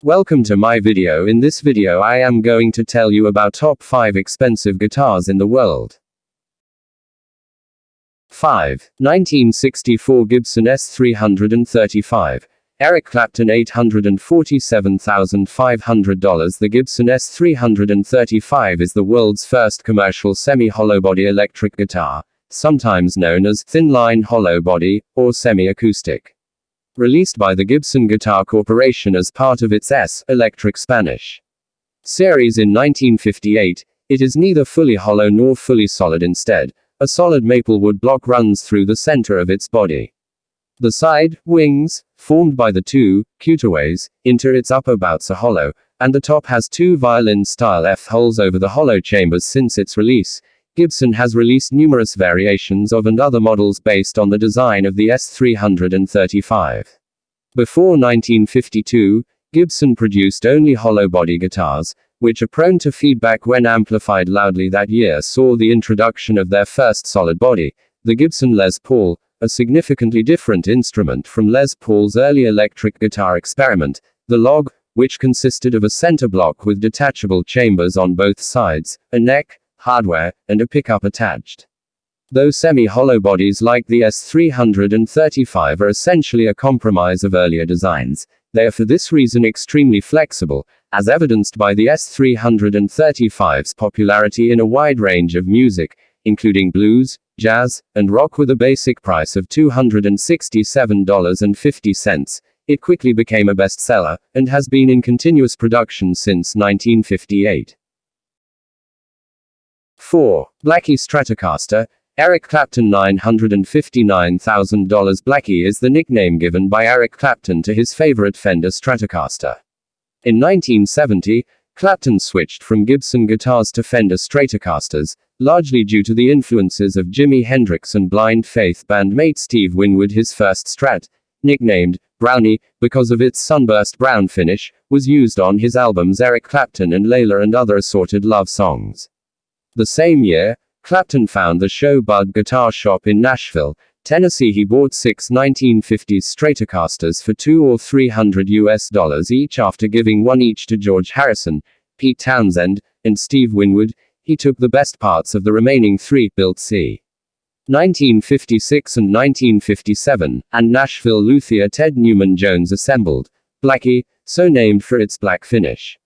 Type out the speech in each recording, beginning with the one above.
Welcome to my video. In this video I am going to tell you about top 5 expensive guitars in the world. 5. 1964 Gibson S-335. Eric Clapton $847,500. The Gibson S-335 is the world's first commercial semi-hollowbody electric guitar, sometimes known as thin-line hollow body, or semi-acoustic. Released by the Gibson Guitar Corporation as part of its S, electric Spanish series in 1958, it is neither fully hollow nor fully solid. Instead, a solid maple wood block runs through the center of its body. The side wings, formed by the two cutaways, enter its upper bouts are hollow, and the top has two violin-style F-holes over the hollow chambers. Since its release, Gibson has released numerous variations of and other models based on the design of the S-335. Before 1952, Gibson produced only hollow body guitars, which are prone to feedback when amplified loudly. That year saw the introduction of their first solid body, the Gibson Les Paul, a significantly different instrument from Les Paul's early electric guitar experiment, the log, which consisted of a center block with detachable chambers on both sides, a neck, hardware, and a pickup attached. Though semi-hollow bodies like the S-335 are essentially a compromise of earlier designs, they are for this reason extremely flexible, as evidenced by the S-335's popularity in a wide range of music, including blues, jazz, and rock. With a basic price of $267.50, it quickly became a bestseller, and has been in continuous production since 1958. 4. Blackie Stratocaster. Eric Clapton $959,000. Blackie is the nickname given by Eric Clapton to his favorite Fender Stratocaster. In 1970, Clapton switched from Gibson guitars to Fender Stratocasters, largely due to the influences of Jimi Hendrix and Blind Faith bandmate Steve Winwood. His first Strat, nicknamed Brownie because of its sunburst brown finish, was used on his albums Eric Clapton and Layla and other assorted love songs. The same year, Clapton found the Show Bud Guitar Shop in Nashville, Tennessee. He bought 6 1950s Stratocasters for $200 or $300 each. After giving one each to George Harrison, Pete Townsend, and Steve Winwood, he took the best parts of the remaining 3, built c. 1956 and 1957, and Nashville luthier Ted Newman Jones assembled Blackie, so named for its black finish.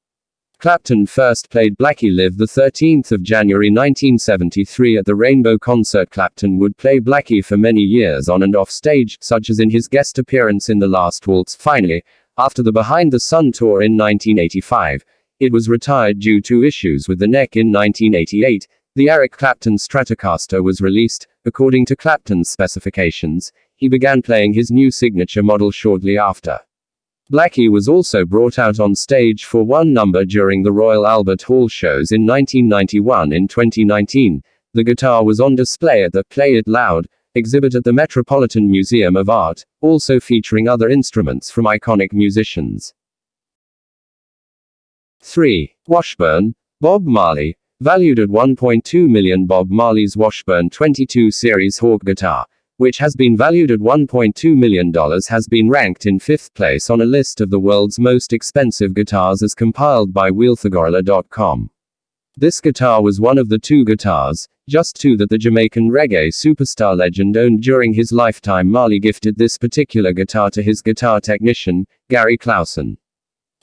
Clapton first played Blackie live 13 January 1973 at the Rainbow Concert. Clapton would play Blackie for many years on and off stage, such as in his guest appearance in The Last Waltz. Finally, after the Behind the Sun tour in 1985, it was retired due to issues with the neck. In 1988, the Eric Clapton Stratocaster was released. According to Clapton's specifications, he began playing his new signature model shortly after. Blackie was also brought out on stage for one number during the Royal Albert Hall shows in 1991. In 2019, the guitar was on display at the Play It Loud exhibit at the Metropolitan Museum of Art, also featuring other instruments from iconic musicians. 3. Washburn Bob Marley. Valued at $1.2 million. Bob Marley's Washburn 22 Series Hawk guitar, which has been valued at $1.2 million, has been ranked in 5th place on a list of the world's most expensive guitars as compiled by wheelthegorilla.com. This guitar was one of the 2 guitars, just 2, that the Jamaican reggae superstar legend owned during his lifetime. Marley gifted this particular guitar to his guitar technician, Gary Clausen.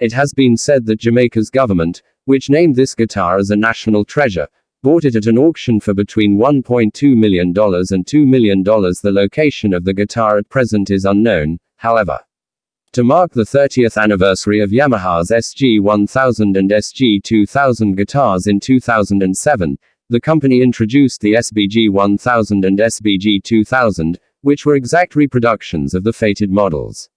It has been said that Jamaica's government, which named this guitar as a national treasure, bought it at an auction for between $1.2 million and $2 million. The location of the guitar at present is unknown, however. To mark the 30th anniversary of Yamaha's SG-1000 and SG-2000 guitars in 2007, the company introduced the SBG-1000 and SBG-2000, which were exact reproductions of the fated models.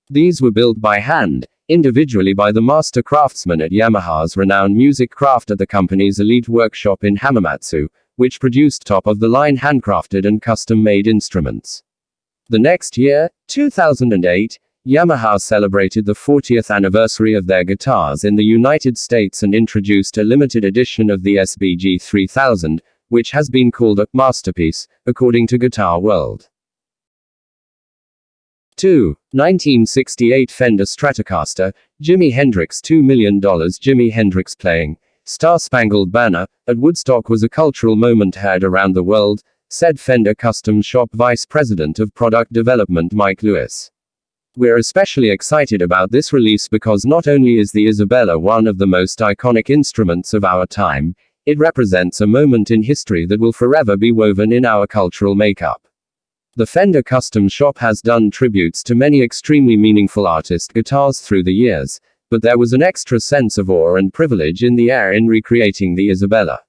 These were built by hand, individually by the master craftsmen at Yamaha's renowned music craft at the company's elite workshop in Hamamatsu, which produced top-of-the-line handcrafted and custom-made instruments. The next year, 2008, Yamaha celebrated the 40th anniversary of their guitars in the United States and introduced a limited edition of the SBG 3000, which has been called a masterpiece, according to Guitar World. 2. 1968 Fender Stratocaster, Jimi Hendrix. $2 million. Jimi Hendrix playing Star-Spangled Banner at Woodstock was a cultural moment heard around the world, said Fender Custom Shop Vice President of Product Development Mike Lewis. We're especially excited about this release because not only is the Isabella one of the most iconic instruments of our time, it represents a moment in history that will forever be woven in our cultural makeup. The Fender Custom Shop has done tributes to many extremely meaningful artist guitars through the years, but there was an extra sense of awe and privilege in the air in recreating the Isabella.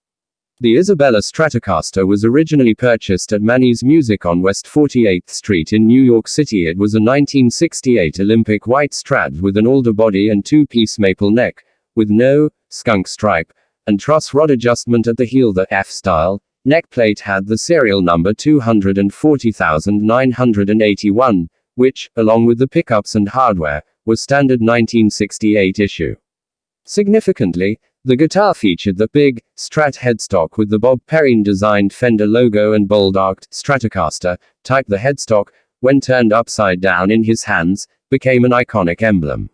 The Isabella Stratocaster was originally purchased at Manny's Music on West 48th Street in New York City. It was a 1968 Olympic white Strat with an alder body and two-piece maple neck, with no skunk stripe and truss rod adjustment at the heel. The F-style neck plate had the serial number 240,981, which, along with the pickups and hardware, was standard 1968 issue. Significantly, the guitar featured the big, Strat headstock with the Bob Perrine-designed Fender logo and bold-arced Stratocaster type. The headstock, when turned upside down in his hands, became an iconic emblem.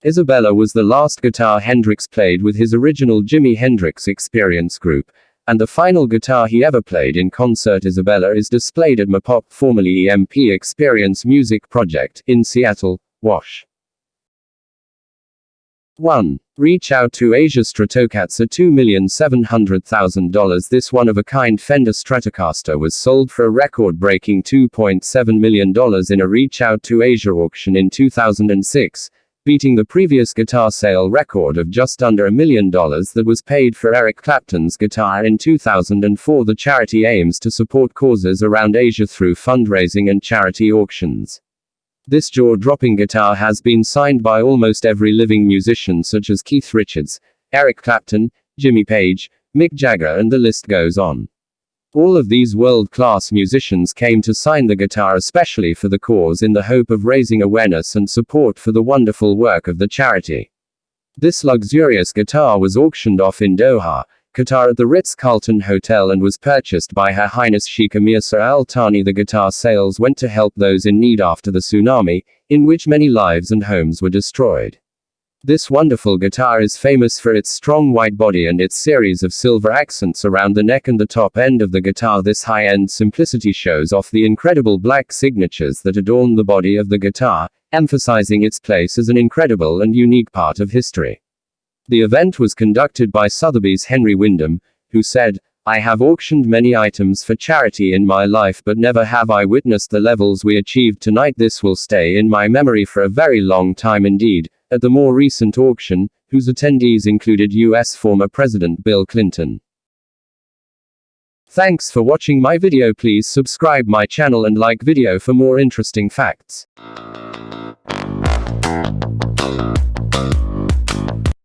Isabella was the last guitar Hendrix played with his original Jimi Hendrix Experience group, and the final guitar he ever played in concert. Isabella is displayed at MAPOP, formerly EMP Experience Music Project, in Seattle, Wash. 1. Reach Out to Asia Stratocaster. $2,700,000. This one-of-a-kind Fender Stratocaster was sold for a record-breaking $2.7 million in a Reach Out to Asia auction in 2006, beating the previous guitar sale record of just under $1 million that was paid for Eric Clapton's guitar in 2004. The charity aims to support causes around Asia through fundraising and charity auctions. This jaw-dropping guitar has been signed by almost every living musician such as Keith Richards, Eric Clapton, Jimmy Page, Mick Jagger, and the list goes on. All of these world-class musicians came to sign the guitar especially for the cause in the hope of raising awareness and support for the wonderful work of the charity. This luxurious guitar was auctioned off in Doha, Qatar at the Ritz-Carlton Hotel and was purchased by Her Highness Sheikh Emir Sir Al Thani. The guitar sales went to help those in need after the tsunami, in which many lives and homes were destroyed. This wonderful guitar is famous for its strong white body and its series of silver accents around the neck and the top end of the guitar. This high-end simplicity shows off the incredible black signatures that adorn the body of the guitar, emphasizing its place as an incredible and unique part of history. The event was conducted by Sotheby's Henry Wyndham, who said, "I have auctioned many items for charity in my life, but never have I witnessed the levels we achieved tonight. This will stay in my memory for a very long time indeed." At the more recent auction, whose attendees included U.S. former President Bill Clinton. Thanks for watching my video. Please subscribe my channel and like video for more interesting facts.